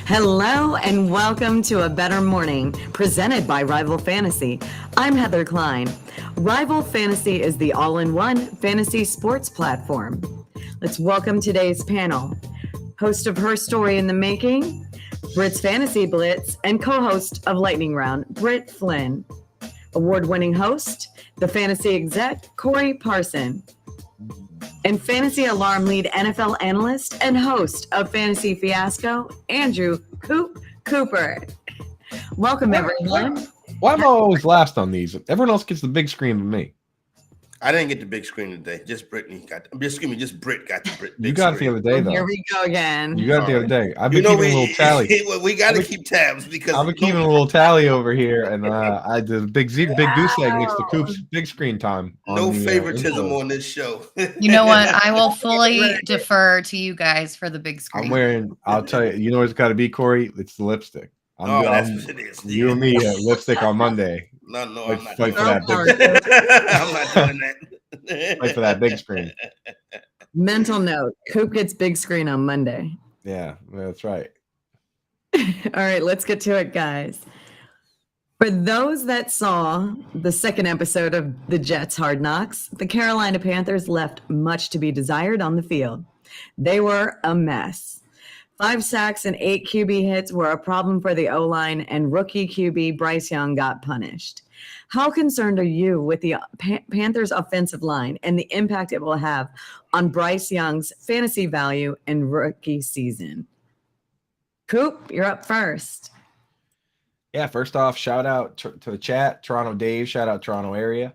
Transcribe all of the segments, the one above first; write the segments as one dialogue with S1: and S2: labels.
S1: Hello and welcome to A Bettor Morning, presented by Rival Fantasy. I'm Heather Klein. Rival Fantasy is the all-in-one fantasy sports platform. Let's welcome today's panel. Host of Her Story in the Making, Britt's Fantasy Blitz, and co-host of Lightning Round, Britt Flynn. Award-winning host, the fantasy exec, Corey Parson. And fantasy alarm lead NFL analyst and host of Fantasy Fiasco, Andrew Coop Cooper. Welcome, everyone.
S2: Why am I always last on these? Everyone else gets the big screen with me.
S3: I didn't get the big screen today. Just Brittany got. Just Britt got the big
S2: You got it the other day, though.
S1: Here we go again.
S2: You got it the other day. I've been keeping a little tally.
S3: We got to keep tabs because
S2: I've been keeping a little tally over here, and I did a big goose egg next to Coop's big screen time.
S3: No favoritism on this show.
S4: You know what? I will fully defer to you guys for the big screen.
S2: I'll tell you. You know what it's got to be, Corey? It's the lipstick.
S3: That's what it is.
S2: You and me lipstick on Monday.
S3: No, I'm not.
S2: Fight for that
S3: I'm not doing that.
S2: Fight for that big screen.
S1: Mental note: Coop gets big screen on Monday.
S2: Yeah, that's right.
S1: All right, let's get to it, guys. For those that saw the second episode of the Jets' Hard Knocks, the Carolina Panthers left much to be desired on the field. They were a mess. 5 sacks and 8 QB hits were a problem for the O-line, and rookie QB Bryce Young got punished. How concerned are you with the Panthers' offensive line and the impact it will have on Bryce Young's fantasy value and rookie season? Coop, you're up first.
S2: Yeah, first off, shout out to the chat, Toronto Dave, shout out Toronto area.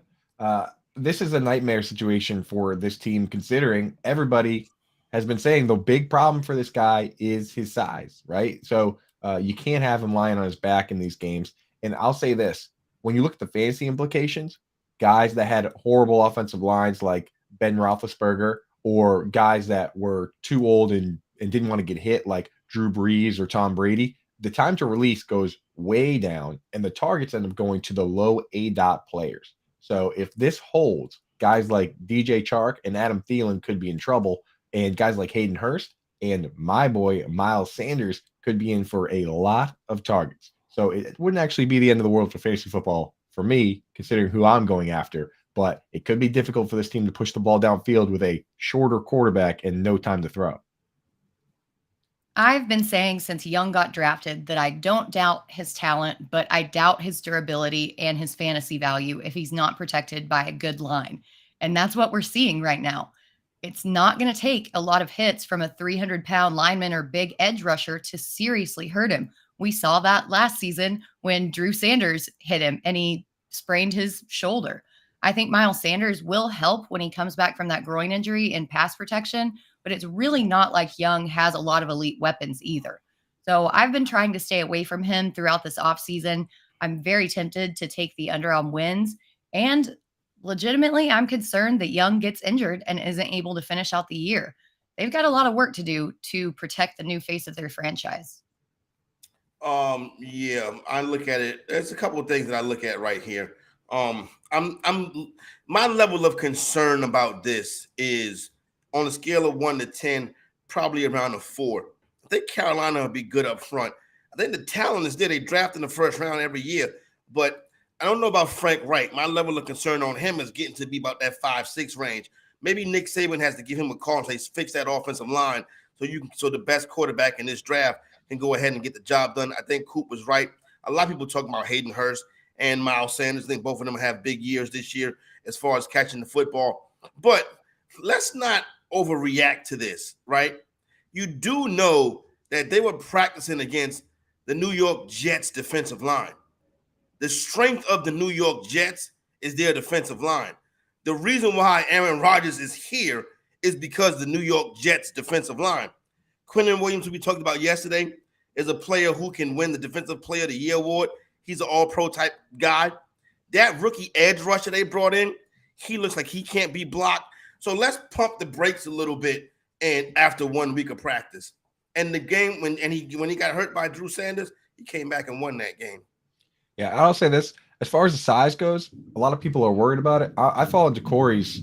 S2: This is a nightmare situation for this team, considering everybody has been saying the big problem for this guy is his size, right? So you can't have him lying on his back in these games. And I'll say this, when you look at the fantasy implications, guys that had horrible offensive lines like Ben Roethlisberger, or guys that were too old and didn't want to get hit like Drew Brees or Tom Brady, the time to release goes way down, and the targets end up going to the low A-dot players. So if this holds, guys like DJ Chark and Adam Thielen could be in trouble, and guys like Hayden Hurst and my boy Miles Sanders could be in for a lot of targets. So it wouldn't actually be the end of the world for fantasy football for me, considering who I'm going after. But it could be difficult for this team to push the ball downfield with a shorter quarterback and no time to throw.
S4: I've been saying since Young got drafted that I don't doubt his talent, but I doubt his durability and his fantasy value if he's not protected by a good line. And that's what we're seeing right now. It's not going to take a lot of hits from a 300-pound lineman or big edge rusher to seriously hurt him. We saw that last season when Drew Sanders hit him and he sprained his shoulder. I think Miles Sanders will help when he comes back from that groin injury in pass protection, but it's really not like Young has a lot of elite weapons either. So I've been trying to stay away from him throughout this offseason. I'm very tempted to take the under on wins, and legitimately, I'm concerned that Young gets injured and isn't able to finish out the year. They've got a lot of work to do to protect the new face of their franchise.
S3: Yeah, I look at it. There's a couple of things that I look at right here. My level of concern about this is on a scale of 1 to 10, probably around a 4. I think Carolina will be good up front. I think the talent is there. They draft in the first round every year, but I don't know about Frank Wright. My level of concern on him is getting to be about that 5-6 range. Maybe Nick Saban has to give him a call and say, fix that offensive line so the best quarterback in this draft can go ahead and get the job done. I think Coop was right. A lot of people talk about Hayden Hurst and Miles Sanders. I think both of them have big years this year as far as catching the football. But let's not overreact to this, right? You do know that they were practicing against the New York Jets defensive line. The strength of the New York Jets is their defensive line. The reason why Aaron Rodgers is here is because the New York Jets defensive line. Quentin Williams, who we talked about yesterday, is a player who can win the Defensive Player of the Year award. He's an all-pro type guy. That rookie edge rusher they brought in, he looks like he can't be blocked. So let's pump the brakes a little bit and after 1 week of practice. And the game, when he got hurt by Drew Sanders, he came back and won that game.
S2: Yeah, I'll say this. As far as the size goes, a lot of people are worried about it. I fall into Corey's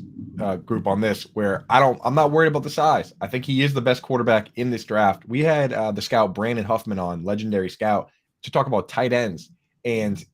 S2: group on this, where I'm not worried about the size. I think he is the best quarterback in this draft. We had the scout Brandon Huffman on, legendary scout, to talk about tight ends, and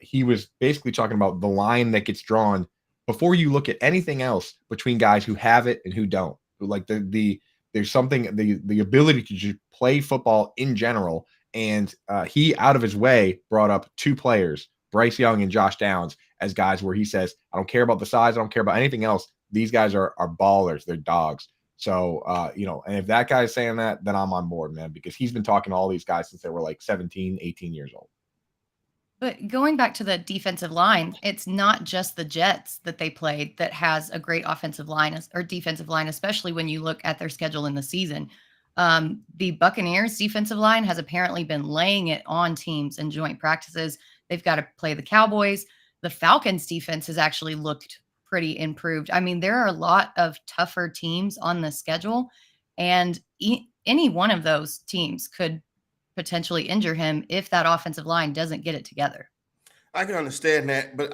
S2: he was basically talking about the line that gets drawn before you look at anything else between guys who have it and who don't. Like there's something, the ability to just play football in general, and he out of his way brought up two players, Bryce Young and Josh Downs, as guys where he says, I don't care about the size, I don't care about anything else. These guys are ballers, they're dogs. So and if that guy's saying that, then I'm on board, man, because he's been talking to all these guys since they were like 17, 18 years old.
S4: But going back to the defensive line, it's not just the Jets that they played that has a great offensive line or defensive line, especially when you look at their schedule in the season. The Buccaneers defensive line has apparently been laying it on teams in joint practices. They've got to play the Cowboys. The Falcons defense has actually looked pretty improved. I mean, there are a lot of tougher teams on the schedule, and any one of those teams could potentially injure him if that offensive line doesn't get it together.
S3: I can understand that, but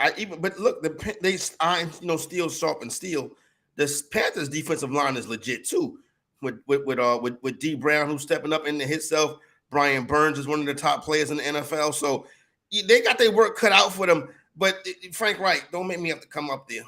S3: look, they steel sharpen steel. The Panthers defensive line is legit too. With D Brown, who's stepping up into himself. Brian Burns is one of the top players in the NFL, so they got their work cut out for them. But Frank Wright, don't make me have to come up there.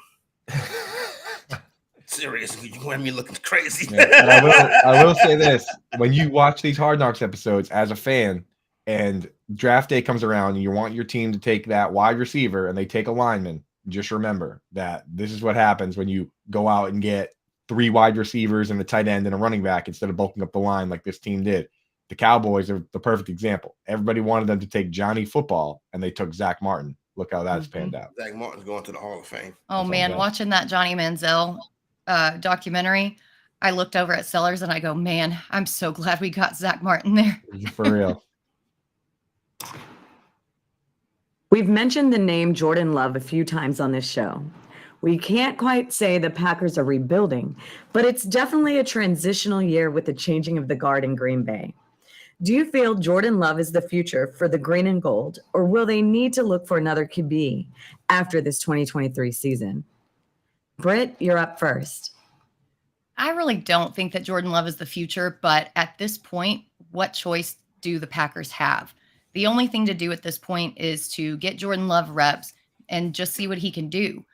S3: Seriously, you want me looking crazy?
S2: Yeah, and I will say this: when you watch these Hard Knocks episodes as a fan, and draft day comes around, and you want your team to take that wide receiver, and they take a lineman, just remember that this is what happens when you go out and get 3 wide receivers and a tight end and a running back instead of bulking up the line like this team did. The Cowboys are the perfect example. Everybody wanted them to take Johnny Football, and they took Zach Martin. Look how that's panned out.
S3: Zach Martin's going to the Hall of Fame.
S4: Oh, man, watching that Johnny Manziel documentary, I looked over at Sellers and I go, man, I'm so glad we got Zach Martin there.
S2: For real.
S1: We've mentioned the name Jordan Love a few times on this show. We can't quite say the Packers are rebuilding, but it's definitely a transitional year with the changing of the guard in Green Bay. Do you feel Jordan Love is the future for the green and gold, or will they need to look for another QB after this 2023 season? Britt, you're up first.
S4: I really don't think that Jordan Love is the future, but at this point, what choice do the Packers have? The only thing to do at this point is to get Jordan Love reps and just see what he can do.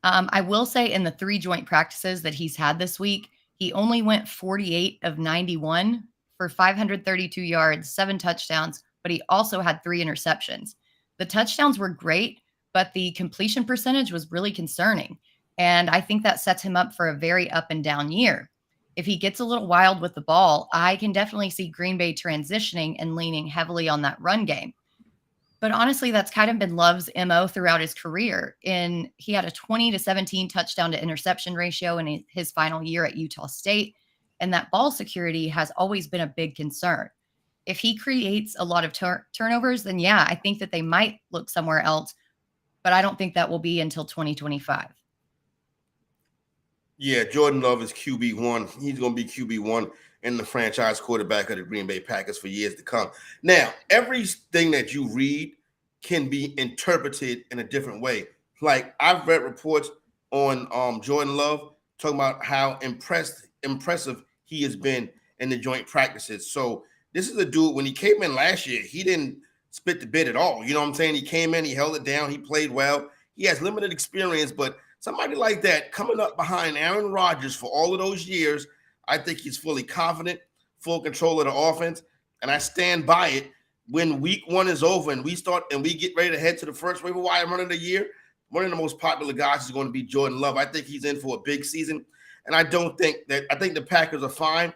S4: I will say in the 3 joint practices that he's had this week, he only went 48 of 91 for 532 yards, 7 touchdowns, but he also had 3 interceptions. The touchdowns were great, but the completion percentage was really concerning. And I think that sets him up for a very up and down year. If he gets a little wild with the ball, I can definitely see Green Bay transitioning and leaning heavily on that run game. But honestly, that's kind of been Love's MO throughout his career. He had a 20-17 touchdown to interception ratio in his final year at Utah State. And that ball security has always been a big concern. If he creates a lot of turnovers, then yeah, I think that they might look somewhere else. But I don't think that will be until 2025.
S3: Yeah, Jordan Love is QB1. He's going to be QB1 and the franchise quarterback of the Green Bay Packers for years to come. Now, everything that you read can be interpreted in a different way. Like, I've read reports on Jordan Love talking about how impressive he has been in the joint practices. So this is a dude, when he came in last year, he didn't spit the bit at all. You know what I'm saying? He came in, he held it down, he played well. He has limited experience, but somebody like that coming up behind Aaron Rodgers for all of those years, I think he's fully confident, full control of the offense, and I stand by it. When week 1 is over and we get ready to head to the first waiver wire run of the year, one of the most popular guys is going to be Jordan Love. I think he's in for a big season, and I think the Packers are fine.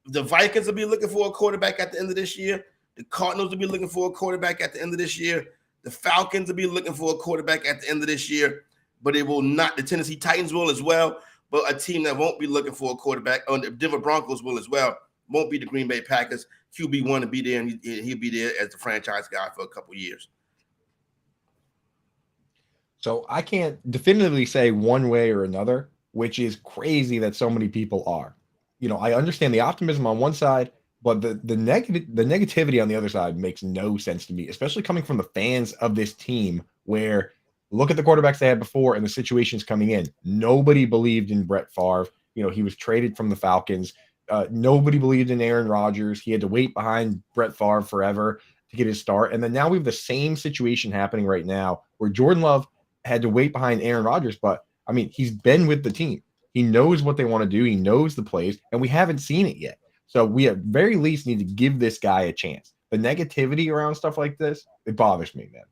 S3: The Vikings will be looking for a quarterback at the end of this year. The Cardinals will be looking for a quarterback at the end of this year. The Falcons will be looking for a quarterback at the end of this year. But it will not. The Tennessee Titans will as well. But a team that won't be looking for a quarterback, or the Denver Broncos will as well, won't be the Green Bay Packers. QB1 to be there, and he'll be there as the franchise guy for a couple years.
S2: So I can't definitively say one way or another, which is crazy that so many people are. I understand the optimism on one side, but the negativity on the other side makes no sense to me, especially coming from the fans of this team where look at the quarterbacks they had before and the situations coming in. Nobody believed in Brett Favre. He was traded from the Falcons. Nobody believed in Aaron Rodgers. He had to wait behind Brett Favre forever to get his start. And then now we have the same situation happening right now where Jordan Love had to wait behind Aaron Rodgers. But, I mean, he's been with the team. He knows what they want to do. He knows the plays, and we haven't seen it yet. So we at very least need to give this guy a chance. The negativity around stuff like this, it bothers me, man.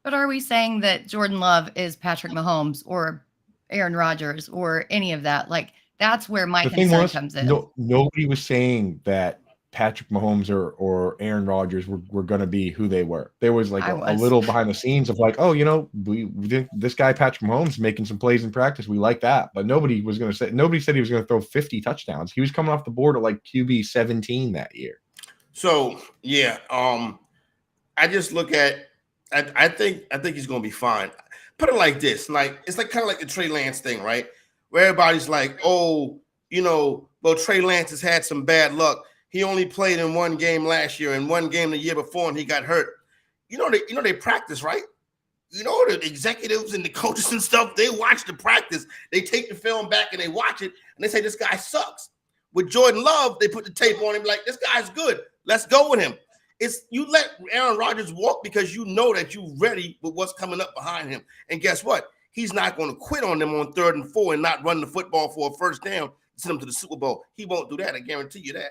S4: But are we saying that Jordan Love is Patrick Mahomes or Aaron Rodgers or any of that? Like, that's where my concern comes in.
S2: Nobody was saying that Patrick Mahomes or Aaron Rodgers were going to be who they were. There was like a little behind the scenes of like, oh, we think this guy Patrick Mahomes is making some plays in practice. We like that. But nobody said he was going to throw 50 touchdowns. He was coming off the board at like QB 17 that year.
S3: So, yeah, I just look at I think he's going to be fine. Put it like this. Like, it's like kind of like the Trey Lance thing, right? Where everybody's like, oh, well, Trey Lance has had some bad luck. He only played in one game last year and one game the year before, and he got hurt. They practice, right? The executives and the coaches and stuff, they watch the practice. They take the film back and they watch it, and they say, this guy sucks. With Jordan Love, they put the tape on him like, this guy's good. Let's go with him. You let Aaron Rodgers walk because you know that you're ready with what's coming up behind him. And guess what? He's not going to quit on them on 3rd and 4 and not run the football for a first down to send them to the Super Bowl. He won't do that. I guarantee you that.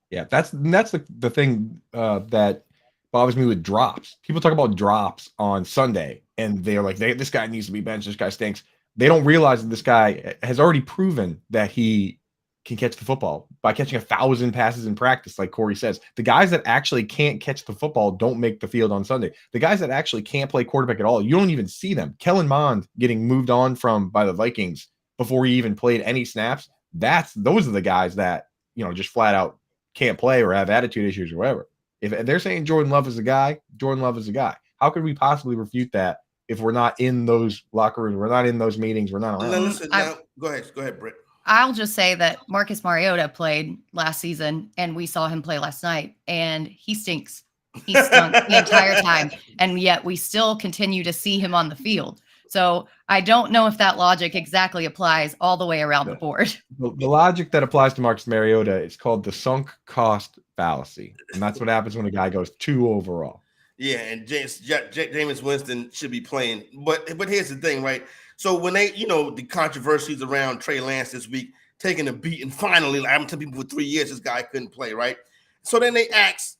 S2: Yeah, that's the thing that bothers me with drops. People talk about drops on Sunday, and they're like, this guy needs to be benched. This guy stinks. They don't realize that this guy has already proven that he can catch the football by catching 1,000 passes in practice, like Corey says. The guys that actually can't catch the football don't make the field on Sunday. The guys that actually can't play quarterback at all, you don't even see them. Kellen Mond getting moved on from by the Vikings before he even played any snaps. Those are the guys that, just flat out can't play or have attitude issues or whatever. If they're saying Jordan Love is a guy, Jordan Love is a guy. How could we possibly refute that if we're not in those locker rooms, we're not in those meetings, we're not around?
S3: Listen, go ahead, Britt.
S4: I'll just say that Marcus Mariota played last season, and we saw him play last night, and he stinks. He stunk the entire time, and yet we still continue to see him on the field. So I don't know if that logic exactly applies all the way around the board.
S2: The logic that applies to Marcus Mariota is called the sunk cost fallacy, and that's what happens when a guy goes 2 overall.
S3: Yeah, and Jameis Winston should be playing. But here's the thing, right? So when they, the controversies around Trey Lance this week, taking a beat, and finally, I've been telling people for 3 years this guy couldn't play, right? So then they asked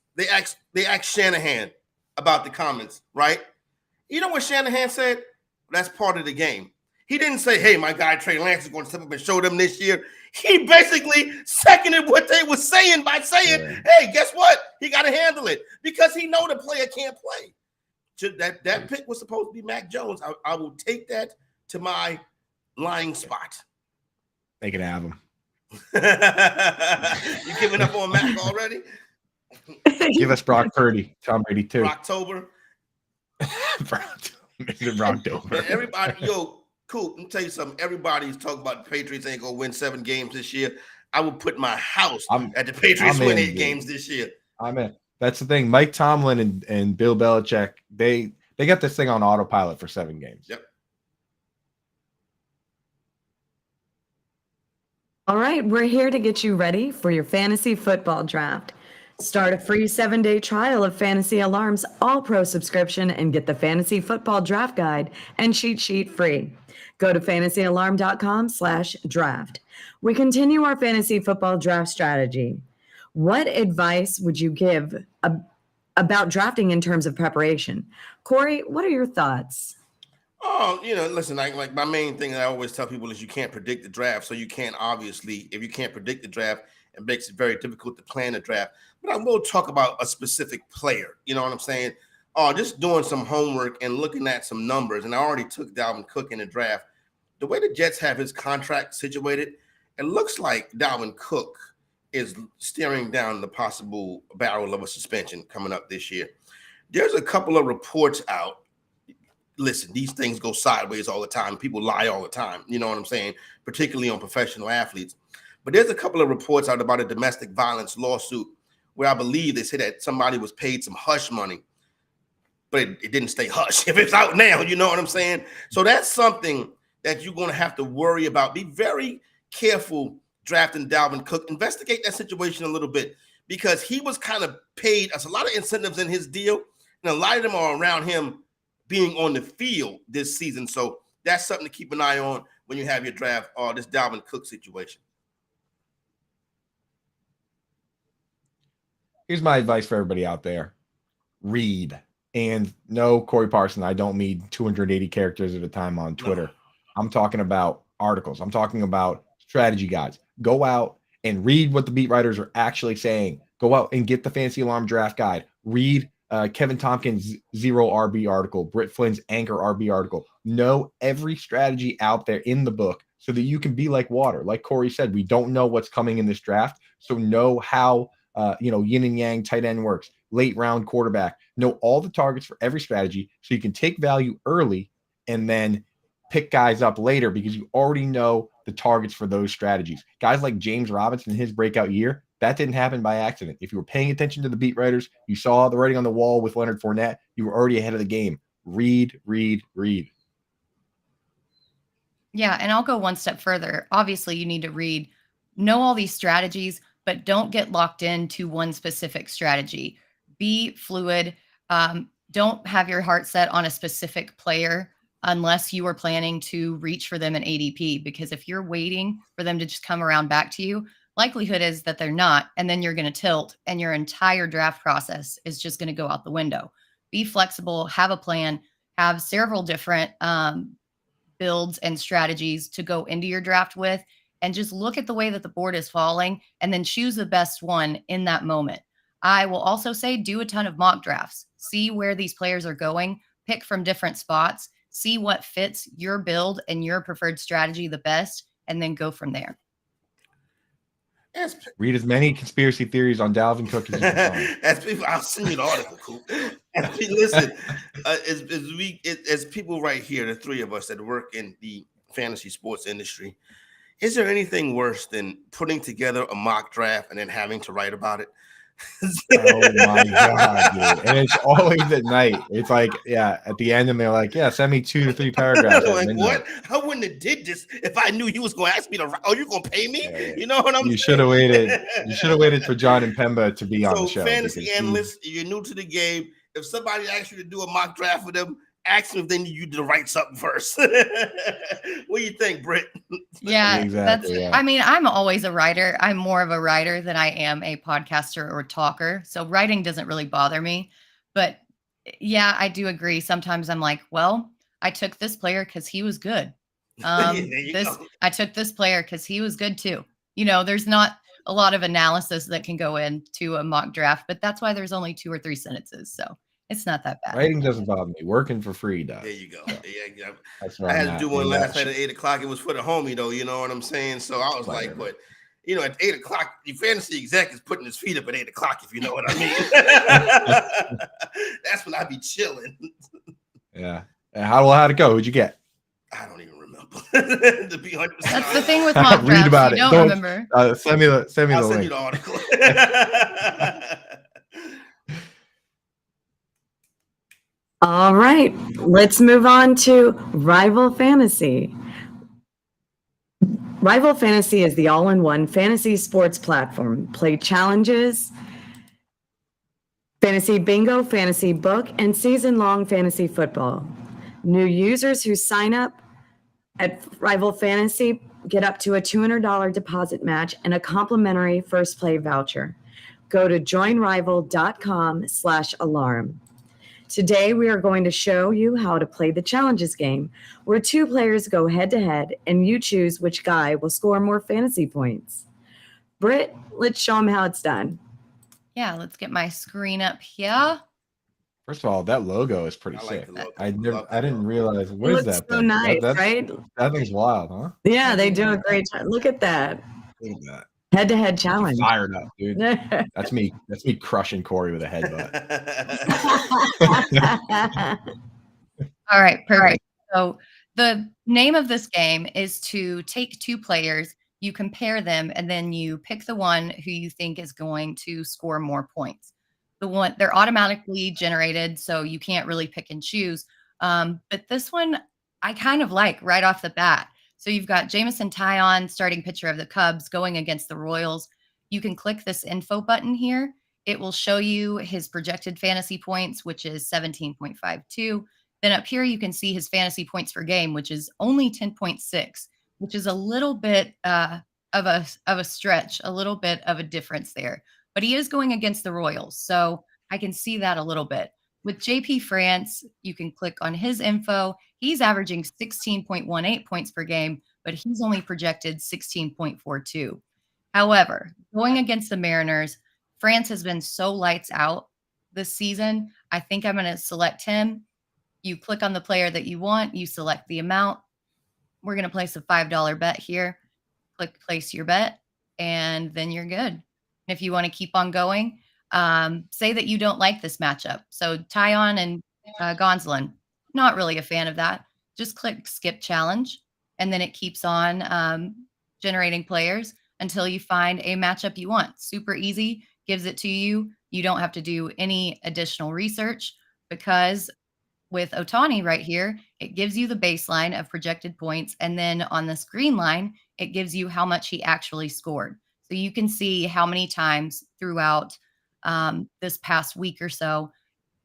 S3: Shanahan about the comments, right? You know what Shanahan said? That's part of the game. He didn't say, hey, my guy Trey Lance is going to step up and show them this year. He basically seconded what they were saying by saying, hey, guess what? He got to handle it because he know the player can't play. That pick was supposed to be Mac Jones. I will take that to my lying spot.
S2: They can have him.
S3: You giving up on Mac already?
S2: Give us Brock Purdy, Tom Brady too.
S3: Brocktober.
S2: Brocktober.
S3: Everybody, Coop, let me tell you something. Everybody's talking about the Patriots ain't gonna win 7 games this year. I will put my house at the Patriots win 8 games this year.
S2: I'm in. That's the thing. Mike Tomlin and Bill Belichick, they got this thing on autopilot for 7 games.
S3: Yep.
S1: All right, we're here to get you ready for your fantasy football draft. Start a free 7-day trial of Fantasy Alarm's All-Pro subscription and get the Fantasy Football Draft Guide and cheat sheet free. Go to fantasyalarm.com/draft. We continue our fantasy football draft strategy. What advice would you give about drafting in terms of preparation? Corey, what are your thoughts?
S3: Oh, listen, like my main thing that I always tell people is you can't predict the draft. So you can't, obviously, if you can't predict the draft, it makes it very difficult to plan the draft. But I will talk about a specific player. You know what I'm saying? Just doing some homework and looking at some numbers. And I already took Dalvin Cook in the draft. The way the Jets have his contract situated, it looks like Dalvin Cook is staring down the possible barrel of a suspension coming up this year. There's a couple of reports out. Listen, these things go sideways all the time. People lie all the time. You know what I'm saying? Particularly on professional athletes. But there's a couple of reports out about a domestic violence lawsuit where I believe they say that somebody was paid some hush money but it didn't stay hush. If it's out now, you know what I'm saying? So that's something that you're going to have to worry about. Be very careful drafting Dalvin Cook. Investigate that situation a little bit, because he was kind of paid us a lot of incentives in his deal, and a lot of them are around him being on the field this season. So that's something to keep an eye on when you have your draft, or this Dalvin Cook situation.
S2: Here's my advice for everybody out there. Read. And no, Corey Parson, I don't mean 280 characters at a time on Twitter. No. I'm talking about articles. I'm talking about strategy guides. Go out and read what the beat writers are actually saying. Go out and get the Fantasy Alarm Draft Guide. Read Kevin Tompkins' Zero RB article, Britt Flynn's Anchor RB article. Know every strategy out there in the book so that you can be like water. Like Corey said, we don't know what's coming in this draft. So know how yin and yang tight end works, late round quarterback. Know all the targets for every strategy so you can take value early and then pick guys up later, because you already know the targets for those strategies. Guys like James Robinson in his breakout year, that didn't happen by accident. If you were paying attention to the beat writers, you saw the writing on the wall with Leonard Fournette, you were already ahead of the game. Read, read, read.
S4: Yeah, and I'll go one step further. Obviously, you need to read, know all these strategies, but don't get locked into one specific strategy. Be fluid. Don't have your heart set on a specific player unless you are planning to reach for them in ADP, because if you're waiting for them to just come around back to you, likelihood is that they're not, and then you're going to tilt and your entire draft process is just going to go out the window. Be flexible, have a plan, have several different builds and strategies to go into your draft with, and just look at the way that the board is falling and then choose the best one in that moment. I will also say do a ton of mock drafts. See where these players are going, pick from different spots, see what fits your build and your preferred strategy the best, and then go from there.
S2: Read as many conspiracy theories on Dalvin Cook as you can find.
S3: I'll send you the article, Coop. Listen, as people right here, the three of us that work in the fantasy sports industry, is there anything worse than putting together a mock draft and then having to write about it?
S2: Oh my God, dude. And it's always at night. It's like, yeah, at the end, and they're like, yeah, send me 2 to 3 paragraphs.
S3: Like, what? I wouldn't have did this if I knew you was going to ask me to. Oh, you're going to pay me?
S2: Yeah.
S3: You know what I'm saying?
S2: You should have waited. You should have waited for John and Pemba to be on the show.
S3: Fantasy analysts, if you're new to the game, if somebody asks you to do a mock draft with them, ask them if they need you to write something first. What do you think, Britt?
S4: Yeah, exactly. I mean, I'm always a writer. I'm more of a writer than I am a podcaster or talker. So writing doesn't really bother me. But yeah, I do agree. Sometimes I'm like, well, I took this player because he was good. I took this player because he was good too. You know, there's not a lot of analysis that can go into a mock draft, but that's why there's only 2 or 3 sentences. So it's not that bad.
S2: Writing doesn't bother me. Working for free does.
S3: There you go. Yeah.
S2: That's
S3: I had to do one last night at 8 o'clock. It was for the homie, though. You know what I'm saying? So I was like, but, you know, at 8 o'clock, the fantasy exec is putting his feet up at 8 o'clock, if you know what I mean. That's when I be chilling.
S2: Yeah. How'd it go? Who'd you get?
S3: I don't even remember. To be honest,
S4: that's the thing with mock drafts. Read about it. Don't remember.
S2: Send me the
S3: I'll send
S2: link.
S3: you the article.
S1: All right, let's move on to Rival Fantasy. Rival Fantasy is the all-in-one fantasy sports platform. Play challenges, fantasy bingo, fantasy book, and season-long fantasy football. New users who sign up at Rival Fantasy get up to a $200 deposit match and a complimentary first play voucher. Go to joinrival.com/alarm. Today, we are going to show you how to play the challenges game, where 2 players go head-to-head, and you choose which guy will score more fantasy points. Britt, let's show them how it's done.
S4: Yeah, let's get my screen up here.
S2: First of all, that logo is pretty sick. I didn't realize. What is that?
S1: So thing? Nice, right?
S2: That thing's wild, huh?
S1: Yeah, they do a great job. Look at that.
S2: Look at that.
S1: Head-to-head challenge.
S2: Fired up, dude. That's me crushing Corey with a headbutt.
S4: All right, perfect. So the name of this game is to take 2 players, you compare them, and then you pick the one who you think is going to score more points. They're automatically generated, so you can't really pick and choose. But this one I kind of like right off the bat. So you've got Jamison Tyon, starting pitcher of the Cubs, going against the Royals. You can click this info button here. It will show you his projected fantasy points, which is 17.52. Then up here, you can see his fantasy points per game, which is only 10.6, which is a little bit of a stretch, a little bit of a difference there. But he is going against the Royals, so I can see that a little bit. With JP France, you can click on his info. He's averaging 16.18 points per game, but he's only projected 16.42. However, going against the Mariners, France has been so lights out this season. I think I'm going to select him. You click on the player that you want. You select the amount. We're going to place a $5 bet here. Click place your bet, and then you're good. And if you want to keep on going, say that you don't like this matchup. So Tyon and Gonsolin, not really a fan of that. Just click skip challenge, and then it keeps on generating players until you find a matchup you want. Super easy, gives it to you. You don't have to do any additional research because with Ohtani right here, it gives you the baseline of projected points. And then on this green line, it gives you how much he actually scored. So you can see how many times throughout this past week or so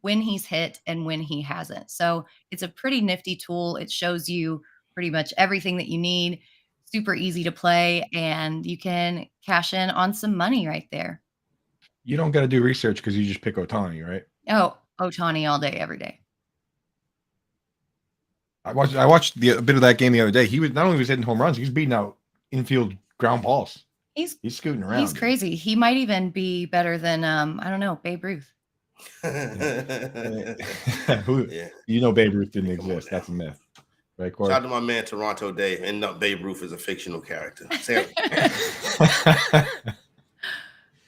S4: when he's hit and when he hasn't. So it's a pretty nifty tool. It shows you pretty much everything that you need. Super easy to play, and you can cash in on some money right there.
S2: You don't got to do research because you just pick Ohtani, right?
S4: Oh, Ohtani all day, every day.
S2: I watched a bit of that game the other day. He was not only was hitting home runs, he was beating out infield ground balls. He's scooting around.
S4: He's crazy. He might even be better than I don't know, Babe Ruth.
S2: You know Babe Ruth didn't exist. That's a myth. Right, Corey?
S3: Shout out to my man Toronto Dave. And Babe Ruth is a fictional character.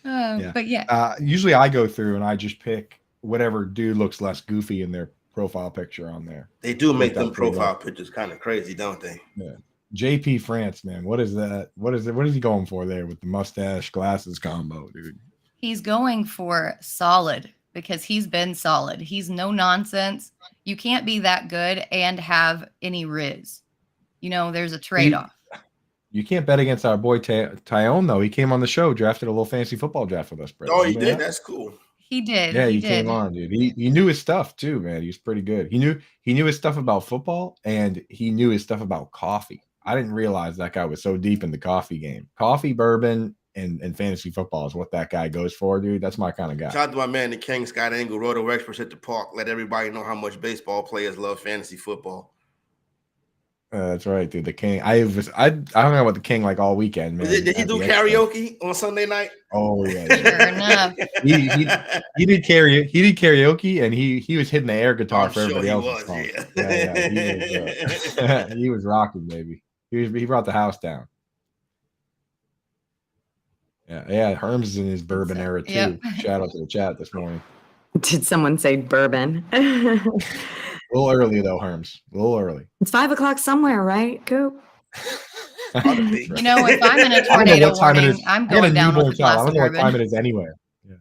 S4: But yeah.
S2: Usually I go through and I just pick whatever dude looks less goofy in their profile picture on there.
S3: They do make them profile pictures kind of crazy, don't they?
S2: Yeah. JP France, man. What is that? What is he going for there with the mustache glasses combo, dude?
S4: He's going for solid because he's been solid. He's no nonsense. You can't be that good and have any riz. You know, there's a trade-off.
S2: You can't bet against our boy Tyon, though. He came on the show, drafted a little fantasy football draft with us, Britt.
S3: Oh, he did? That's cool.
S4: He did.
S2: Yeah, he came on, dude. He knew his stuff too, man. He was pretty good. He knew his stuff about football, and he knew his stuff about coffee. I didn't realize that guy was so deep in the coffee game. Coffee, bourbon, and fantasy football is what that guy goes for, dude. That's my kind of guy.
S3: Shout out to my man, the King, Scott Engel, Roto Experts at the Park. Let everybody know how much baseball players love fantasy football.
S2: That's right, dude. The King. I hung out with the King like all weekend, man.
S3: Did he do karaoke on Sunday night?
S2: Oh yeah.
S4: Sure enough.
S2: He did karaoke. He did karaoke, and he was hitting the air guitar for everybody else's songs. Yeah. He was rocking, baby. He brought the house down. Yeah. Herms is in his bourbon era too. Yep. Shout out to the chat this morning.
S1: Did someone say bourbon?
S2: A little early though, Herms. A little early.
S1: It's 5 o'clock somewhere, right, Coop?
S4: You know, if I'm in a tornado warning, I'm going down with a glass of bourbon.
S2: I don't know what time it is anywhere. Yeah.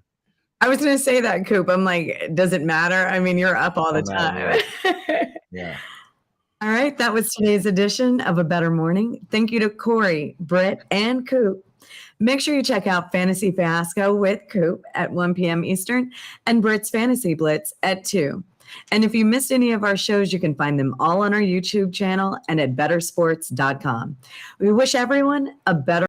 S1: I was going to say that, Coop. I'm like, does it matter? I mean, you're up all the time.
S2: Yeah.
S1: All right. That was today's edition of A Bettor Morning. Thank you to Corey, Britt, and Coop. Make sure you check out Fantasy Fiasco with Coop at 1 p.m. Eastern and Britt's Fantasy Blitz at 2. And if you missed any of our shows, you can find them all on our YouTube channel and at bettorsports.com. We wish everyone a better